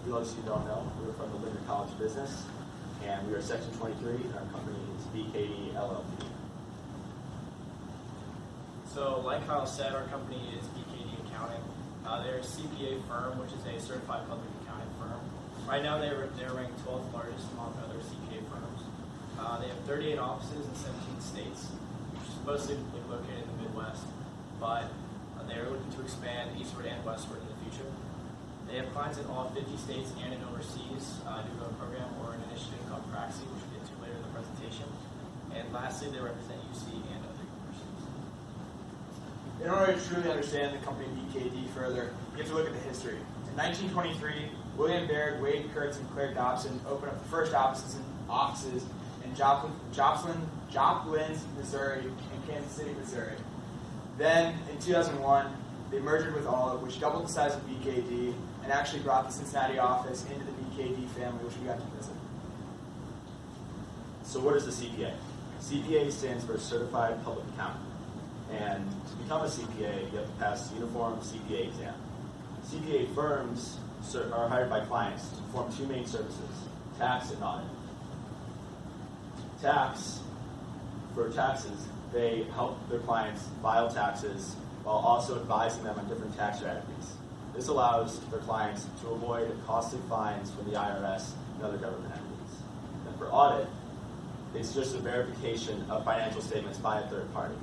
for those who don't know, we're from the Lindner College of Business, and we are Section 23, and our company is BKD LLP. So, like Kyle said, our company is BKD Accounting. They're a CPA firm, which is a certified public accounting firm. Right now, they're ranked 12th largest among other CPA firms. They have 38 offices in 17 states, which is mostly located in the Midwest, but they're looking to expand eastward and westward in the future. They have clients in all 50 states and in overseas due to a program or an initiative called Praxi, which we'll get to later in the presentation. And lastly, they represent UC and other universities. In order to truly understand the company BKD further, you have to look at the history. In 1923, William Baird, Wade Kurtz, and Claire Dobson opened up the first offices in Joplin, Missouri, and Kansas City, Missouri. Then, in 2001, they merged with Olive, which doubled the size of BKD and actually brought the Cincinnati office into the BKD family, which we got to visit. So what is the CPA? CPA stands for Certified Public Accountant. And to become a CPA, you have to pass the uniform CPA exam. CPA firms are hired by clients to perform two main services, tax and audit. For taxes, they help their clients file taxes while also advising them on different tax strategies. This allows their clients to avoid costly fines from the IRS and other government entities. And for audit, it's just a verification of financial statements by a third party.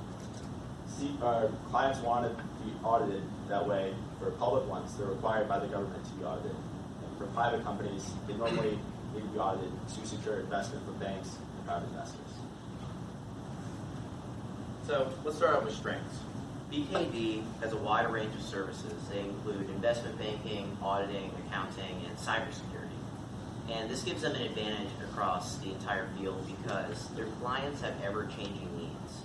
Our clients want to be audited that way. For public ones, they're required by the government to be audited. And for private companies, they normally need to be audited to secure investment from banks and private investors. So let's start out with strengths. BKD has a wide range of services. They include investment banking, auditing, accounting, and cybersecurity. And this gives them an advantage across the entire field because their clients have ever-changing needs.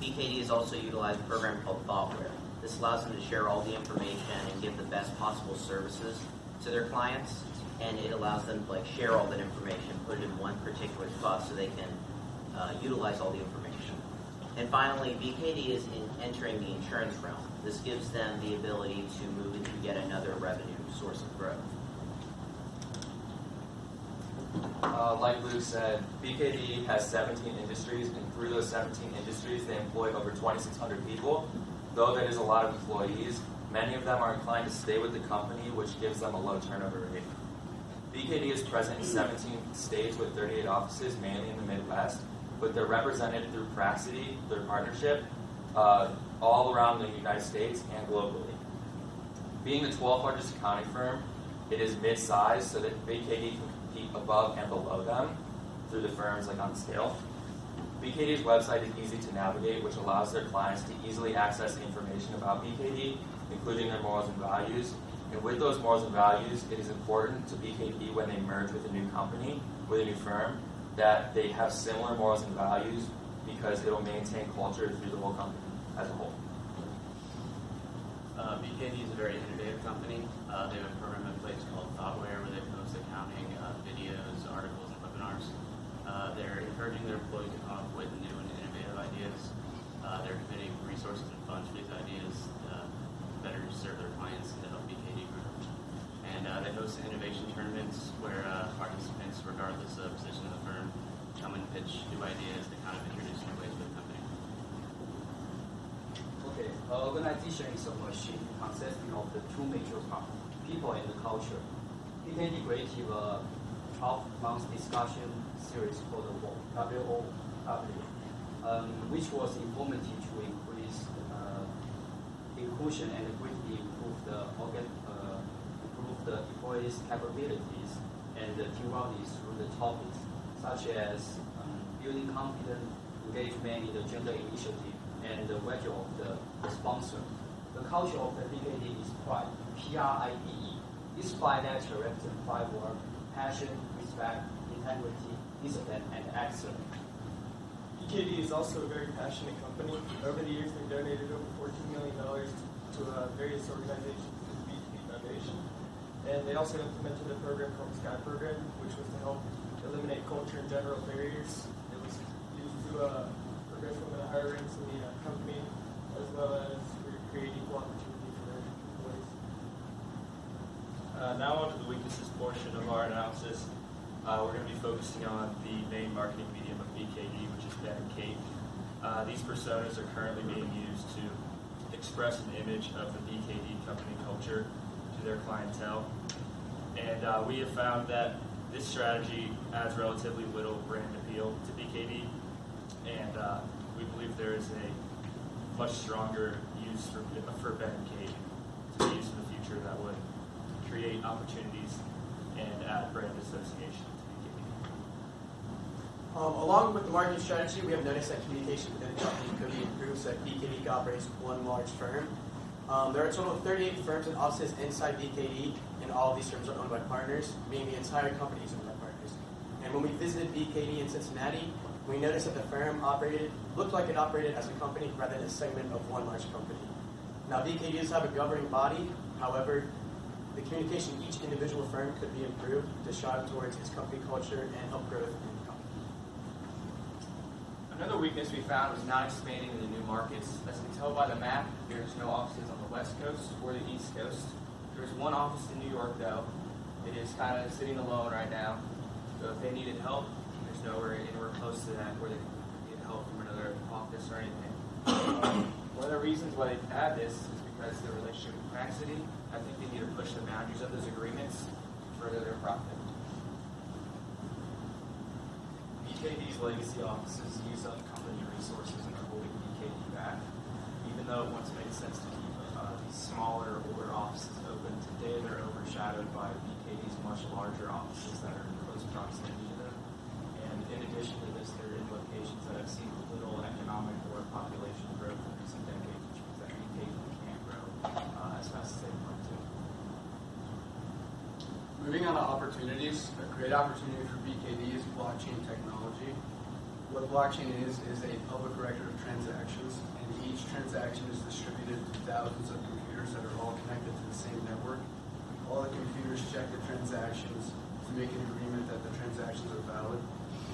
BKD has also utilized a program called ThoughtWare. This allows them to share all the information and give the best possible services to their clients, and it allows them to share all that information, put it in one particular spot so they can utilize all the information. And finally, BKD is entering the insurance realm. This gives them the ability to move into yet another revenue source of growth. Like Luke said, BKD has 17 industries, and through those 17 industries, they employ over 2,600 people. Though that is a lot of employees, many of them are inclined to stay with the company, which gives them a low turnover rate. BKD is present in 17 states with 38 offices, mainly in the Midwest, but they're represented through Praxi, their partnership, all around the United States and globally. Being the 12th largest accounting firm, it is mid-sized so that BKD can compete above and below them through the firms on the scale. BKD's website is easy to navigate, which allows their clients to easily access information about BKD, including their morals and values. And with those morals and values, it is important to BKD when they merge with a new company, with a new firm, that they have similar morals and values because it will maintain culture through the whole company as a whole. BKD is a very innovative company. They have a program in place called ThoughtWare where they post accounting videos, articles, and webinars. They're encouraging their employees to come up with new and innovative ideas. They're committing resources and funds for these ideas to better serve their clients and to help BKD grow. And they host innovation tournaments where participants, regardless of position of the firm, come and pitch new ideas to kind of introduce new ways for the company. Okay, organization is a machine consisting of the two major parts, people and the culture. BKD created a 12-month discussion series called WOW, which was informative to increase inclusion and greatly improve the employees' capabilities and teamwork through the topics such as building confidence, engagement in the gender initiative, and the value of the sponsor. The culture of the BKD is pride, P-R-I-D-E. This pride nature represents 5 words: passion, respect, integrity, discipline, and excellence. BKD is also a very passionate company. Over the years, they've donated over $14 million to various organizations through the BKD Foundation. And they also implemented a program called the SKY Program, which was to help eliminate culture and general barriers. It was used to progress women at higher ranks in the company, as well as create equal opportunity for their employees. Now on to the weaknesses portion of our analysis. We're going to be focusing on the main marketing medium of BKD, which is Ben and Kate. These personas are currently being used to express an image of the BKD company culture to their clientele. And we have found that this strategy adds relatively little brand appeal to BKD, and we believe there is a much stronger use for Ben and Kate to be used in the future that would create opportunities and add brand association to BKD. Along with the marketing strategy, we have noticed that communication within the company could be improved so that BKD operates one large firm. There are a total of 38 firms and offices inside BKD, and all of these firms are owned by partners, meaning the entire company is owned by partners. And when we visited BKD in Cincinnati, we noticed that the firm looked like it operated as a company rather than a segment of one large company. Now, BKD does have a governing body. However, the communication in each individual firm could be improved to strive towards its company culture and help growth in the company. Another weakness we found was not expanding into new markets. As you can tell by the map, there's no offices on the West Coast or the East Coast. There's one office in New York, though. It is kind of sitting alone right now. So if they needed help, there's nowhere anywhere close to that where they can get help from another office or anything. One of the reasons why they add this is because their relationship with Crack City. I think they need to push the boundaries of those agreements to further their profit. BKD's legacy offices use up company resources and are holding BKD back. Even though it once made sense to keep these smaller, older offices open, today they're overshadowed by BKD's much larger offices that are in close proximity to them. And in addition to this, they're in locations that have seen little economic or population growth in recent decades, which means that BKD can't grow as fast as they want to. Moving on to opportunities, a great opportunity for BKD is blockchain technology. What a blockchain is a public record of transactions, and each transaction is distributed to thousands of computers that are all connected to the same network. All the computers check the transactions to make an agreement that the transactions are valid.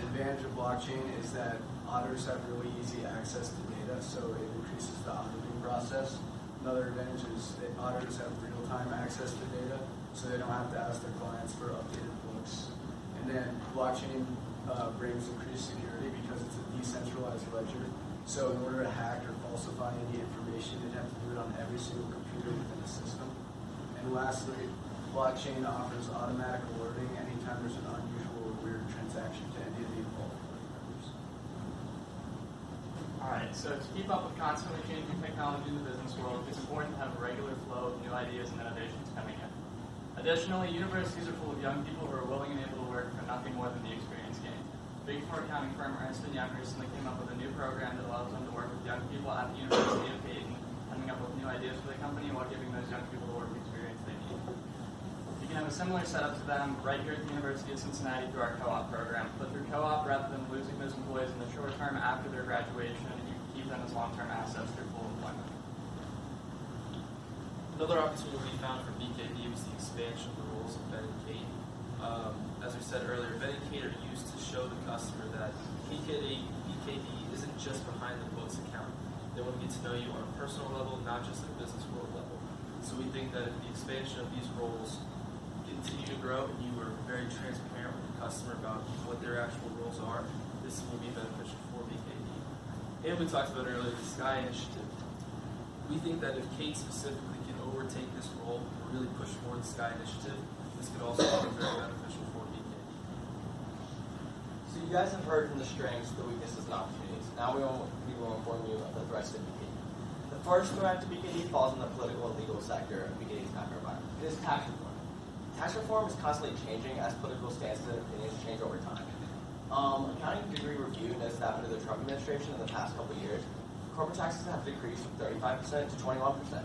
The advantage of blockchain is that auditors have really easy access to data, so it increases the auditing process. Another advantage is that auditors have real-time access to data, so they don't have to ask their clients for updated books. And then blockchain brings increased security because it's a decentralized ledger. So in order to hack or falsify any information, they'd have to do it on every single computer within the system. And lastly, blockchain offers automatic alerting anytime there's an unusual or weird transaction to any of the involved party members. Alright, so to keep up with constantly changing technology in the business world, it's important to have a regular flow of new ideas and innovations coming in. Additionally, universities are full of young people who are willing and able to work for nothing more than the experience gained. Big Four accounting firm Ernst & Young recently came up with a new program that allows them to work with young people at the University of Dayton, coming up with new ideas for the company while giving those young people the work experience they need. You can have a similar setup to them right here at the University of Cincinnati through our co-op program. But through co-op, rather than losing those employees in the short term after their graduation, you can keep them as long-term assets through full employment. Another opportunity we found for BKD was the expansion of the roles of Ben and Kate. As we said earlier, Ben and Kate are used to show the customer that BKD isn't just behind the books account. They want to get to know you on a personal level, not just at a business world level. So we think that if the expansion of these roles continue to grow and you are very transparent with the customer about what their actual roles are, this will be beneficial for BKD. And we talked about earlier the Sky Initiative. We think that if Kate specifically can overtake this role and really push forward the Sky Initiative, this could also be very beneficial for BKD. So you guys have heard from the strengths, the weaknesses, and opportunities. Now we will inform you of the threats to BKD. The first threat to BKD falls in the political and legal sector of BKD's macro environment. It is tax reform. Tax reform is constantly changing as political stances and opinions change over time. Accounting Degree Review notes that under the Trump administration in the past couple of years, corporate taxes have decreased from 35% to 21%.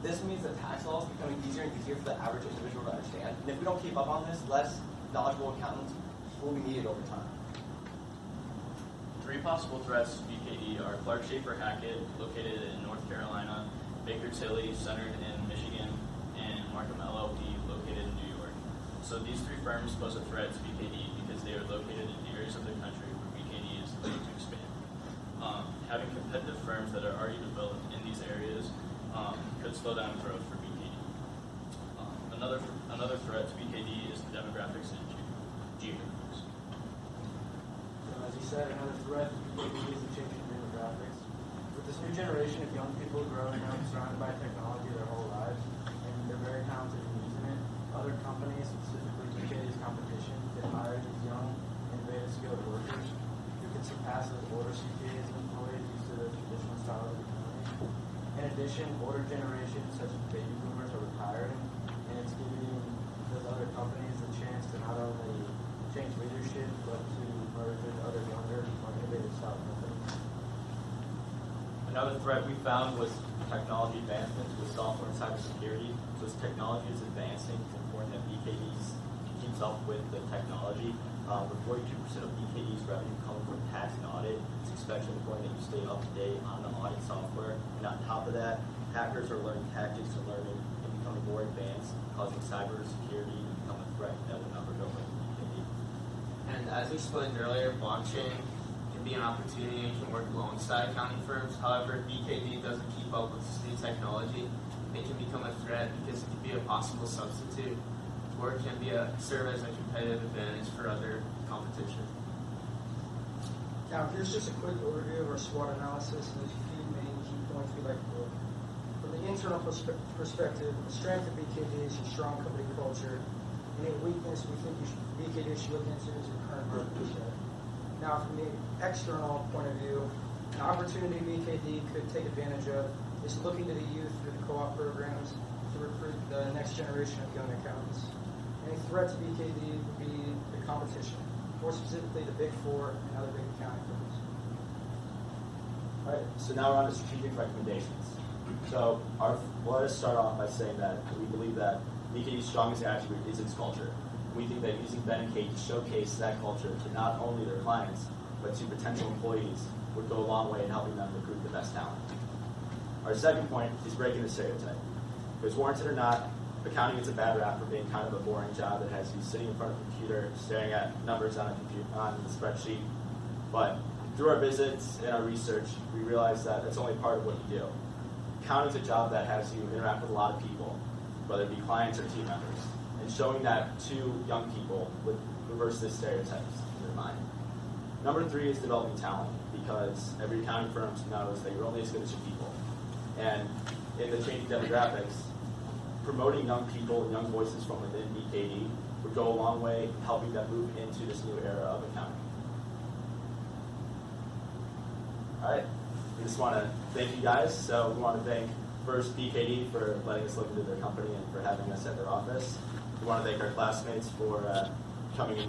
This means that tax law is becoming easier and easier for the average individual to understand. And if we don't keep up on this, less knowledgeable accountants will be needed over time. Three possible threats to BKD are Clark Schaefer Hackett, located in North Carolina, Baker Tilly, centered in Michigan, and Markham LLP, located in New York. So these three firms pose a threat to BKD because they are located in areas of the country where BKD is looking to expand. Having competitive firms that are already developed in these areas could slow down growth for BKD. Another threat to BKD is the demographics and geographics. So as you said, another threat to BKD is the changing demographics. With this new generation of young people growing up surrounded by technology their whole lives, and they're very talented in using it, other companies, specifically BKD's competition, can hire these young, innovative, skilled workers who can surpass those older CPAs and employees used to the traditional style of the economy. In addition, older generations such as baby boomers are retiring, and it's giving those other companies the chance to not only change leadership, but to merge with other younger, more innovative style companies. Another threat we found was technology advancements with software and cybersecurity. So as technology is advancing, it's important that BKD keeps up with the technology. With 42% of BKD's revenue coming from tax and audit, it's especially important that you stay up to date on the audit software. And on top of that, hackers are learning tactics and learning and becoming more advanced, causing cybersecurity to become a threat that will never go away from BKD. And as we explained earlier, blockchain can be an opportunity and can work alongside accounting firms. However, if BKD doesn't keep up with this new technology, it can become a threat because it can be a possible substitute, or it can serve as a competitive advantage for other competition. Now, here's just a quick overview of our SWOT analysis and the few main key points we'd like to look. From the internal perspective, the strength of BKD is your strong company culture. Any weakness we think BKD should look into is your current market share. Now, from the external point of view, an opportunity BKD could take advantage of is looking to the youth through the co-op programs to recruit the next generation of young accountants. Any threat to BKD would be the competition, more specifically the Big Four and other big accounting firms. All right, so now we're on to strategic recommendations. So let us start off by saying that we believe that BKD's strongest attribute is its culture. We think that using Ben and Kate to showcase that culture to not only their clients, but to potential employees would go a long way in helping them recruit the best talent. Our second point is breaking the stereotype. Because warranted or not, accounting is a bad rap for being kind of a boring job that has you sitting in front of a computer, staring at numbers on the spreadsheet. But through our visits and our research, we realized that that's only part of what you do. Accounting is a job that has you interact with a lot of people, whether it be clients or team members. And showing that to young people would reverse the stereotypes in their mind. Number 3 is developing talent, because every accounting firm knows that you're only as good as your people. And in the changing demographics, promoting young people and young voices from within BKD would go a long way in helping them move into this new era of accounting. All right, we just want to thank you guys. So we want to thank first BKD for letting us look into their company and for having us at their office. We want to thank our classmates for coming in.